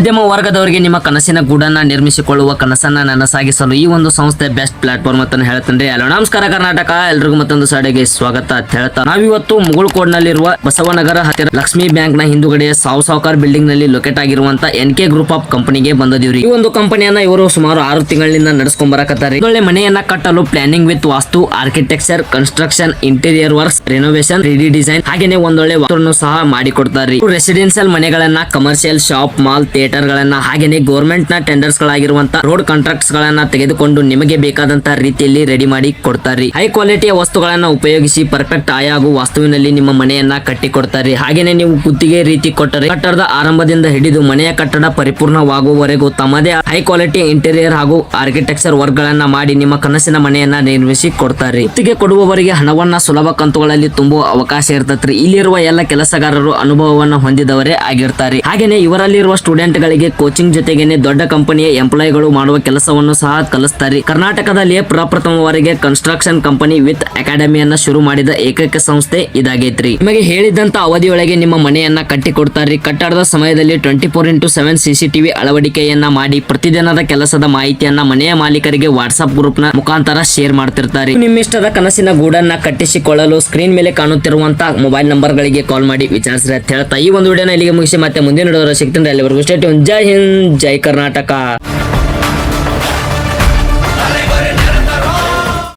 ಮಧ್ಯಮ ವರ್ಗದವರಿಗೆ ನಿಮ್ಮ ಕನಸಿನ ಗೂಡನ್ನ ನಿರ್ಮಿಸಿಕೊಳ್ಳುವ ಕನಸನ್ನ ನನಸಾಗಿಸಲು ಈ ಒಂದು ಸಂಸ್ಥೆ ಬೆಸ್ಟ್ ಪ್ಲಾಟ್ಫಾರ್ಮ್ ಅಂತ ಹೇಳ್ತೇನೆ. ಹಲೋ ನಮಸ್ಕಾರ ಕರ್ನಾಟಕ, ಎಲ್ರಿಗೂ ಮತ್ತೊಂದು ಸಾಡೆಗೆ ಸ್ವಾಗತ ಅಂತ ಹೇಳ್ತಾ ನಾವಿವತ್ತು ಮುಗುಳ್ಕೋಡ್ ನಲ್ಲಿರುವ ಬಸವನಗರ ಹತ್ತಿರ ಲಕ್ಷ್ಮಿ ಬ್ಯಾಂಕ್ ನ ಹಿಂದುಗಡೆಯ ಸಾವ್ಕಾರ್ ಬಿಲ್ಡಿಂಗ್ ನಲ್ಲಿ ಲೊಕೇಟ್ ಆಗಿರುವಂತ NK ಗ್ರೂಪ್ ಆಫ್ ಕಂಪನಿಗೆ ಬಂದಿವ್ರಿ. ಈ ಒಂದು ಕಂಪನಿಯನ್ನ ಇವರು ಸುಮಾರು 6 ತಿಂಗಳಿಂದ ನಡೆಸ್ಕೊಂಡ್ ಬರಕತ್ತಾರೆ. ಒಳ್ಳೆ ಮನೆಯನ್ನ ಕಟ್ಟಲು planning with vastu, architecture, construction, interior works, renovation, 3D design ಹಾಗೇನೆ ಒಂದೊಳ್ಳೆ ವಾಸ್ತುವನ್ನು ಸಹ ಮಾಡಿಕೊಡ್ತಾರೆ. ರೆಸಿಡೆನ್ಸಿಯಲ್ ಮನೆಗಳನ್ನ, ಕಮರ್ಷಿಯಲ್ ಶಾಪ್, ಮಾಲ್, ಥಿಯೇಟರ್ ಗಳನ್ನ ಹಾಗೇನೆ ಗವರ್ಮೆಂಟ್ ನ ಟೆಂಡರ್ಸ್ ಗಳಾಗಿರುವಂತಹ ರೋಡ್ ಕಾಂಟ್ರಾಕ್ಟ್ಸ್ ಗಳನ್ನ ತೆಗೆದುಕೊಂಡು ನಿಮಗೆ ಬೇಕಾದಂತಹ ರೀತಿಯಲ್ಲಿ ರೆಡಿ ಮಾಡಿ ಕೊಡ್ತಾರೆ. ಹೈ ಕ್ವಾಲಿಟಿಯ ವಸ್ತುಗಳನ್ನ ಉಪಯೋಗಿಸಿ ಪರ್ಫೆಕ್ಟ್ ಆಯಾಗು ವಾಸ್ತುವಿನಲ್ಲಿ ನಿಮ್ಮ ಮನೆಯನ್ನ ಕಟ್ಟಿ ಕೊಡ್ತಾರೆ. ಹಾಗೇನೆ ನೀವು ಗುತ್ತಿಗೆ ರೀತಿ ಕೊಟ್ಟರೆ ಕಟ್ಟಡದ ಆರಂಭದಿಂದ ಹಿಡಿದು ಮನೆಯ ಕಟ್ಟಡ ಪರಿಪೂರ್ಣವಾಗುವವರೆಗೂ ತಮ್ಮದೇ ಹೈ ಕ್ವಾಲಿಟಿ ಇಂಟೀರಿಯರ್ ಹಾಗೂ ಆರ್ಕಿಟೆಕ್ಚರ್ ವರ್ಕ್ ಗಳನ್ನ ಮಾಡಿ ನಿಮ್ಮ ಕನಸಿನ ಮನೆಯನ್ನ ನಿರ್ಮಿಸಿ ಕೊಡ್ತಾರೆ. ಗುತ್ತಿಗೆ ಕೊಡುವವರಿಗೆ ಹಣವನ್ನ ಸುಲಭ ಕಂತುಗಳಲ್ಲಿ ತುಂಬುವ ಅವಕಾಶ ಇರ್ತೈತ್ರಿ. ಇಲ್ಲಿರುವ ಎಲ್ಲ ಕೆಲಸಗಾರರು ಅನುಭವವನ್ನು ಹೊಂದಿದವರೇ ಆಗಿರ್ತಾರೆ. ಹಾಗೇನೆ ಇವರಲ್ಲಿರುವ ಸ್ಟೂಡೆಂಟ್ ಗಳಿಗೆ ಕೋಚಿಂಗ್ ಜೊತೆಗೇನೆ ದೊಡ್ಡ ಕಂಪನಿಯ ಎಂಪ್ಲಾಯಿಗಳು ಮಾಡುವ ಕೆಲಸವನ್ನು ಸಹ ಕಲಿಸ್ತಾರೆ. ಕರ್ನಾಟಕದಲ್ಲಿಯೇ ಪ್ರಪ್ರಥಮವರೆಗೆ ಕನ್ಸ್ಟ್ರಕ್ಷನ್ ಕಂಪನಿ ವಿತ್ ಅಕಾಡೆಮಿಯನ್ನ ಶುರು ಮಾಡಿದ ಏಕೈಕ ಸಂಸ್ಥೆ ಇದಾಗೈತ್ರಿ. ನಿಮಗೆ ಹೇಳಿದಂತ ಅವಧಿಯೊಳಗೆ ನಿಮ್ಮ ಮನೆಯನ್ನ ಕಟ್ಟಿ ಕೊಡ್ತಾರೆ. ಕಟ್ಟಡದ ಸಮಯದಲ್ಲಿ 24x7 CCTV ಅಳವಡಿಕೆಯನ್ನ ಮಾಡಿ ಪ್ರತಿದಿನದ ಕೆಲಸದ ಮಾಹಿತಿಯನ್ನ ಮನೆಯ ಮಾಲೀಕರಿಗೆ ವಾಟ್ಸ್ಆಪ್ ಗ್ರೂಪ್ ನ ಮುಖಾಂತರ ಶೇರ್ ಮಾಡ್ತಿರ್ತಾರೆ. ನಿಮ್ಮಿಷ್ಟದ ಕನಸಿನ ಗೂಡನ್ನ ಕಟ್ಟಿಸಿಕೊಳ್ಳಲು ಸ್ಕ್ರೀನ್ ಮೇಲೆ ಕಾಣುತ್ತಿರುವಂತಹ ಮೊಬೈಲ್ ನಂಬರ್ ಗಳಿಗೆ ಕಾಲ್ ಮಾಡಿ ವಿಚಾರಿಸ್ರಿ ಅಂತ ಹೇಳ್ತಾ ಈ ಒಂದು ವಿಡಿಯೋನ ಇಲ್ಲಿಗೆ ಮುಗಿಸಿ ಮತ್ತೆ ಮುಂದಿನ ವಿಡಿಯೋದಲ್ಲಿ ಸಿಗ್ತೀನಿ. ಅಲ್ಲಿವರೆಗೂ ಸ್ಟೇ ಟ್ಯೂನ್. ಜೈ ಹಿಂದ್, ಜೈ ಕರ್ನಾಟಕ.